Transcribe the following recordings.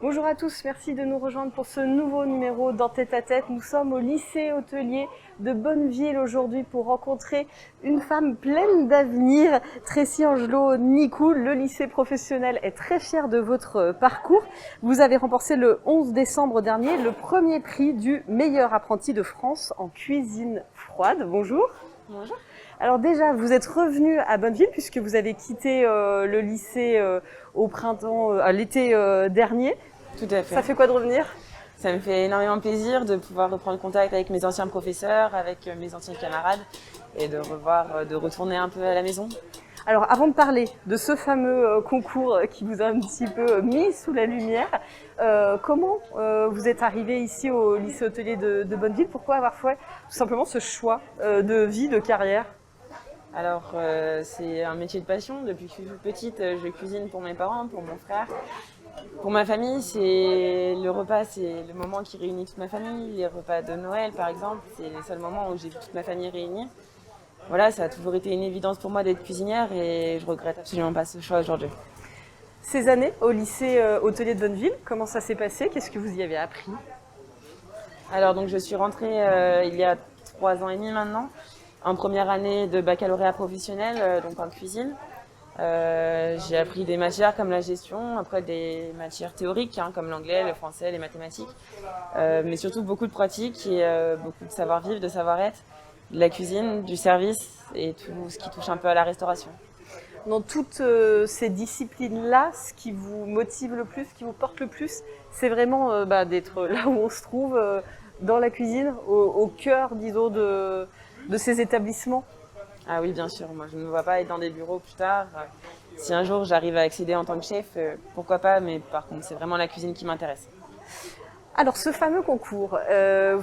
Bonjour à tous, merci de nous rejoindre pour ce nouveau numéro d'En Tête à Tête. Nous sommes au lycée hôtelier de Bonneville aujourd'hui pour rencontrer une femme pleine d'avenir, Tracy Angelo Nicou. Le lycée professionnel est très fier de votre parcours. Vous avez remporté le 11 décembre dernier le premier prix du meilleur apprenti de France en cuisine froide. Bonjour. Bonjour. Alors déjà, vous êtes revenu à Bonneville puisque vous avez quitté le lycée au printemps, à l'été dernier. Tout à fait. Ça fait quoi de revenir ? Ça me fait énormément plaisir de pouvoir reprendre contact avec mes anciens professeurs, avec mes anciens camarades et de retourner un peu à la maison. Alors avant de parler de ce fameux concours qui vous a un petit peu mis sous la lumière, comment vous êtes arrivé ici au lycée hôtelier de Bonneville ? Pourquoi avoir fait tout simplement ce choix de vie, de carrière ? Alors c'est un métier de passion. Depuis que je suis petite, je cuisine pour mes parents, pour mon frère. Pour ma famille, c'est le repas, c'est le moment qui réunit toute ma famille. Les repas de Noël, par exemple, c'est les seuls moments où j'ai vu toute ma famille réunie. Voilà, ça a toujours été une évidence pour moi d'être cuisinière et je regrette absolument pas ce choix aujourd'hui. Ces années au lycée hôtelier de Bonneville, comment ça s'est passé ? Qu'est-ce que vous y avez appris ? Alors donc je suis rentrée il y a 3 ans et demi maintenant, en première année de baccalauréat professionnel, donc en cuisine. J'ai appris des matières comme la gestion, après des matières théoriques comme l'anglais, le français, les mathématiques, mais surtout beaucoup de pratiques et beaucoup de savoir-vivre, de savoir-être, de la cuisine, du service et tout ce qui touche un peu à la restauration. Dans toutes ces disciplines-là, ce qui vous motive le plus, ce qui vous porte le plus, c'est vraiment d'être là où on se trouve, dans la cuisine, au cœur, disons, de ces établissements. Ah oui, bien sûr, moi je ne me vois pas être dans des bureaux plus tard. Si un jour j'arrive à accéder en tant que chef, pourquoi pas, mais par contre c'est vraiment la cuisine qui m'intéresse. Alors ce fameux concours,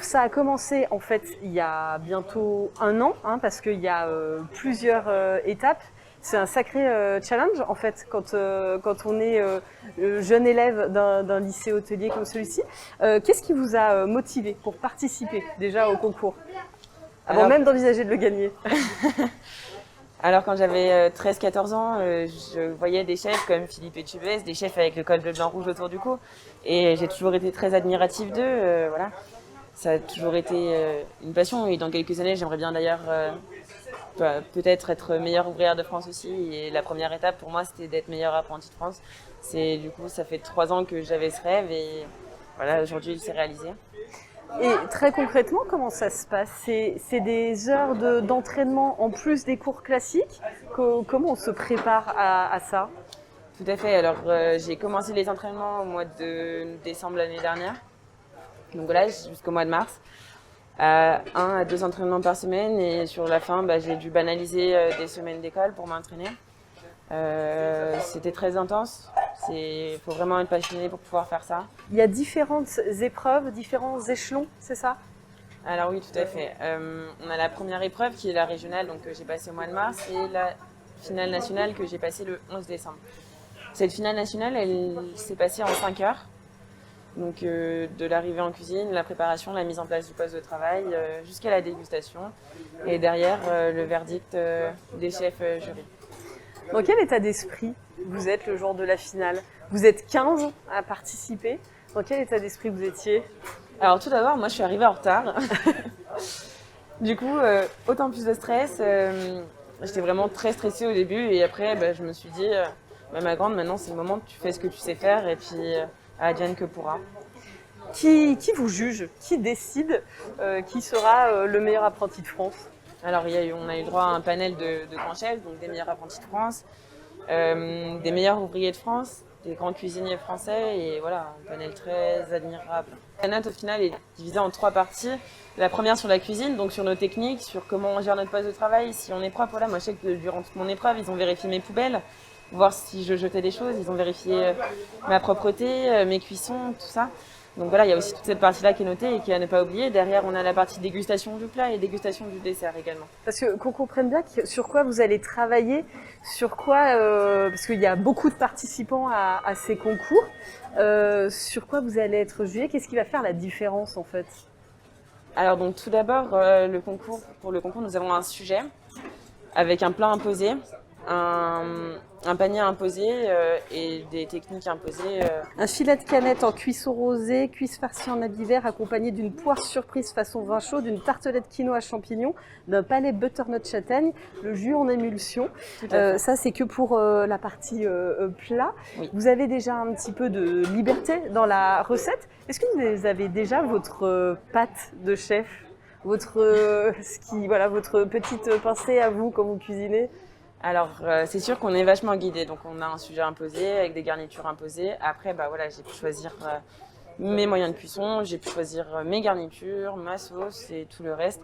ça a commencé en fait il y a bientôt 1 an, parce qu'il y a plusieurs étapes. C'est un sacré challenge en fait quand on est jeune élève d'un lycée hôtelier comme celui-ci. Qu'est-ce qui vous a motivé pour participer déjà au concours avant même d'envisager de le gagner? Alors quand j'avais 13-14 ans, je voyais des chefs comme Philippe Etchebest, des chefs avec le col bleu blanc rouge autour du cou, et j'ai toujours été très admirative d'eux. Voilà, ça a toujours été une passion. Et dans quelques années, j'aimerais bien d'ailleurs peut-être être meilleure ouvrière de France aussi. Et la première étape pour moi, c'était d'être meilleure apprentie de France. C'est du coup, ça fait 3 ans que j'avais ce rêve et voilà, aujourd'hui, il s'est réalisé. Et très concrètement, comment ça se passe ? C'est des heures d'entraînement en plus des cours classiques ? Comment on se prépare à ça ? Tout à fait. Alors, j'ai commencé les entraînements au mois de décembre l'année dernière. Donc voilà, jusqu'au mois de mars. 1 à 2 entraînements par semaine. Et sur la fin, j'ai dû banaliser des semaines d'école pour m'entraîner. C'était très intense. Il faut vraiment être passionné pour pouvoir faire ça. Il y a différentes épreuves, différents échelons, c'est ça ? Alors oui, tout à fait. On a la première épreuve qui est la régionale, donc que j'ai passée au mois de mars, et la finale nationale que j'ai passée le 11 décembre. Cette finale nationale, elle s'est passée en 5 heures. Donc de l'arrivée en cuisine, la préparation, la mise en place du poste de travail, jusqu'à la dégustation. Et derrière, le verdict des chefs jurys. Dans quel état d'esprit vous êtes le jour de la finale ? Vous êtes 15 à participer. Dans quel état d'esprit vous étiez ? Alors tout d'abord, moi je suis arrivée en retard. Du coup, autant plus de stress. J'étais vraiment très stressée au début et après je me suis dit, ma grande, maintenant c'est le moment, tu fais ce que tu sais faire et puis advienne que pourra. Qui vous juge ? Qui décide qui sera le meilleur apprenti de France ? Alors on a eu droit à un panel de grands chefs, donc des meilleurs apprentis de France, des meilleurs ouvriers de France, des grands cuisiniers français et voilà, un panel très admirable. La note au final est divisée en 3 parties. La première sur la cuisine, donc sur nos techniques, sur comment on gère notre poste de travail, si on est propre. Voilà, moi je sais que durant toute mon épreuve, ils ont vérifié mes poubelles, voir si je jetais des choses, ils ont vérifié ma propreté, mes cuissons, tout ça. Donc voilà, il y a aussi toute cette partie-là qui est notée et qui est à ne pas oublier. Derrière, on a la partie dégustation du plat et dégustation du dessert également. Parce que qu'on comprenne bien sur quoi vous allez travailler, sur quoi, parce qu'il y a beaucoup de participants à ces concours, sur quoi vous allez être jugé, qu'est-ce qui va faire la différence en fait ? Alors donc tout d'abord, pour le concours, nous avons un sujet avec un plat imposé, un un panier imposé et des techniques imposées. Un filet de canette en cuisson rosée, cuisse farcie en habit vert, accompagné d'une poire surprise façon vin chaud, d'une tartelette quinoa champignons, d'un palais butternut châtaigne, le jus en émulsion. Ça, c'est que pour la partie plat. Oui. Vous avez déjà un petit peu de liberté dans la recette. Est-ce que vous avez déjà votre pâte de chef, votre petite pincée à vous quand vous cuisinez? Alors, c'est sûr qu'on est vachement guidé, donc on a un sujet imposé avec des garnitures imposées. Après, j'ai pu choisir mes moyens de cuisson, j'ai pu choisir mes garnitures, ma sauce et tout le reste.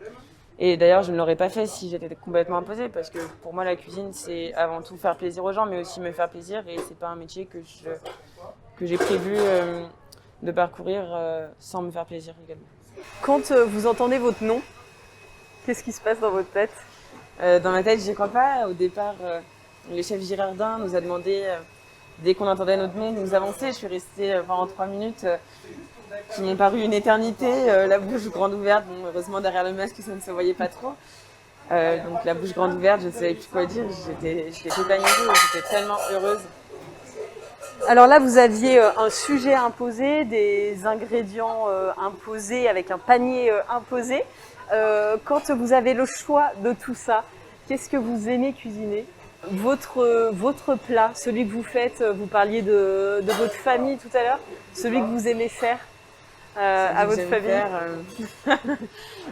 Et d'ailleurs, je ne l'aurais pas fait si j'étais complètement imposée, parce que pour moi, la cuisine, c'est avant tout faire plaisir aux gens, mais aussi me faire plaisir. Et c'est pas un métier que j'ai prévu de parcourir sans me faire plaisir également. Quand vous entendez votre nom, qu'est-ce qui se passe dans votre tête? Dans ma tête, j'y crois pas. Au départ, le chef Girardin nous a demandé, dès qu'on entendait notre nom, de nous avancer. Je suis restée pendant 3 minutes qui m'ont paru une éternité, la bouche grande ouverte. Bon, heureusement, derrière le masque, ça ne se voyait pas trop. Donc la bouche grande ouverte, je ne savais plus quoi dire. J'étais tétanisée, j'étais tellement heureuse. Alors là, vous aviez un sujet imposé, des ingrédients imposés, avec un panier imposé. Quand vous avez le choix de tout ça, qu'est-ce que vous aimez cuisiner? Votre plat, celui que vous faites, vous parliez de votre famille tout à l'heure, celui que vous aimez faire à votre famille.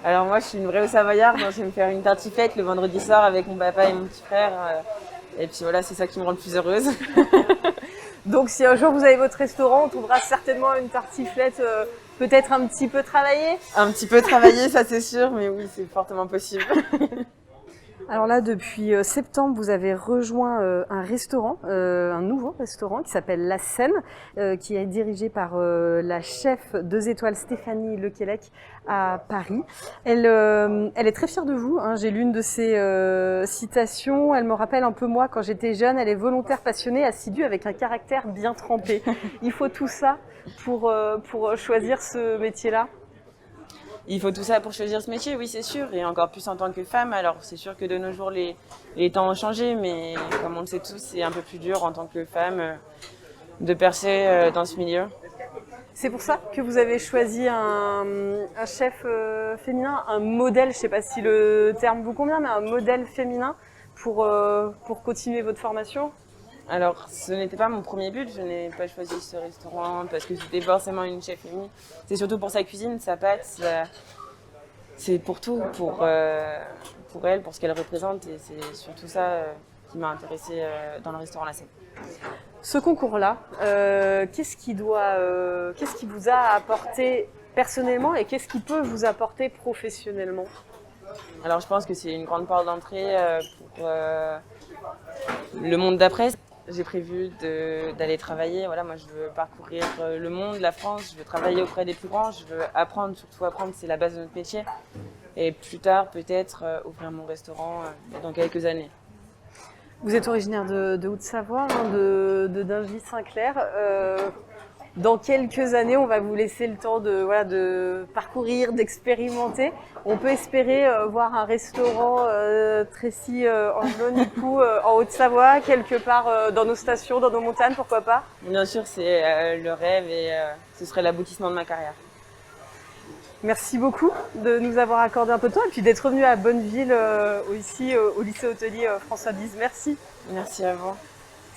Alors moi, je suis une vraie Savoyarde, donc j'aime faire une tartiflette le vendredi soir avec mon papa et mon petit frère. Et puis voilà, c'est ça qui me rend le plus heureuse. Donc si un jour vous avez votre restaurant, on trouvera certainement une tartiflette peut-être un petit peu travaillée. Un petit peu travaillée, ça c'est sûr, mais oui, c'est fortement possible. Alors là, depuis septembre, vous avez rejoint un restaurant, un nouveau restaurant qui s'appelle La Seine, qui est dirigé par la chef 2 étoiles Stéphanie Lequelec à Paris. Elle est très fière de vous, hein. J'ai lu une de ses citations. Elle me rappelle un peu moi quand j'étais jeune. Elle est volontaire, passionnée, assidue, avec un caractère bien trempé. Il faut tout ça pour choisir ce métier-là? Il faut tout ça pour choisir ce métier, oui, c'est sûr, et encore plus en tant que femme. Alors, c'est sûr que de nos jours, les temps ont changé, mais comme on le sait tous, c'est un peu plus dur en tant que femme de percer dans ce milieu. C'est pour ça que vous avez choisi un chef féminin, un modèle, je ne sais pas si le terme vous convient, mais un modèle féminin pour continuer votre formation? Alors, ce n'était pas mon premier but, je n'ai pas choisi ce restaurant parce que c'était forcément une chef féminine. C'est surtout pour sa cuisine, sa pâte, c'est pour tout, pour elle, pour ce qu'elle représente, et c'est surtout ça qui m'a intéressée dans le restaurant La Seine. Ce concours-là, qu'est-ce qui vous a apporté personnellement et qu'est-ce qui peut vous apporter professionnellement? Alors, je pense que c'est une grande porte d'entrée pour le monde d'après. J'ai prévu d'aller travailler. Voilà, moi, je veux parcourir le monde, la France. Je veux travailler auprès des plus grands. Je veux apprendre, surtout apprendre, c'est la base de notre métier. Et plus tard, peut-être, ouvrir mon restaurant dans quelques années. Vous êtes originaire de Haute-Savoie, hein, de Dingy-Saint-Clair. Dans quelques années, on va vous laisser le temps de parcourir, d'expérimenter. On peut espérer voir un restaurant Tracy-Angelo-Nicou en Haute-Savoie, quelque part dans nos stations, dans nos montagnes, pourquoi pas? Bien sûr, c'est le rêve et ce serait l'aboutissement de ma carrière. Merci beaucoup de nous avoir accordé un peu de temps et puis d'être revenu à Bonneville, ici au lycée hôtelier François Bise. Merci. Merci à vous.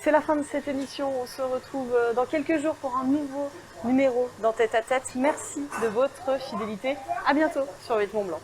C'est la fin de cette émission. On se retrouve dans quelques jours pour un nouveau numéro dans Tête à Tête. Merci de votre fidélité. À bientôt sur 8 Mont Blanc.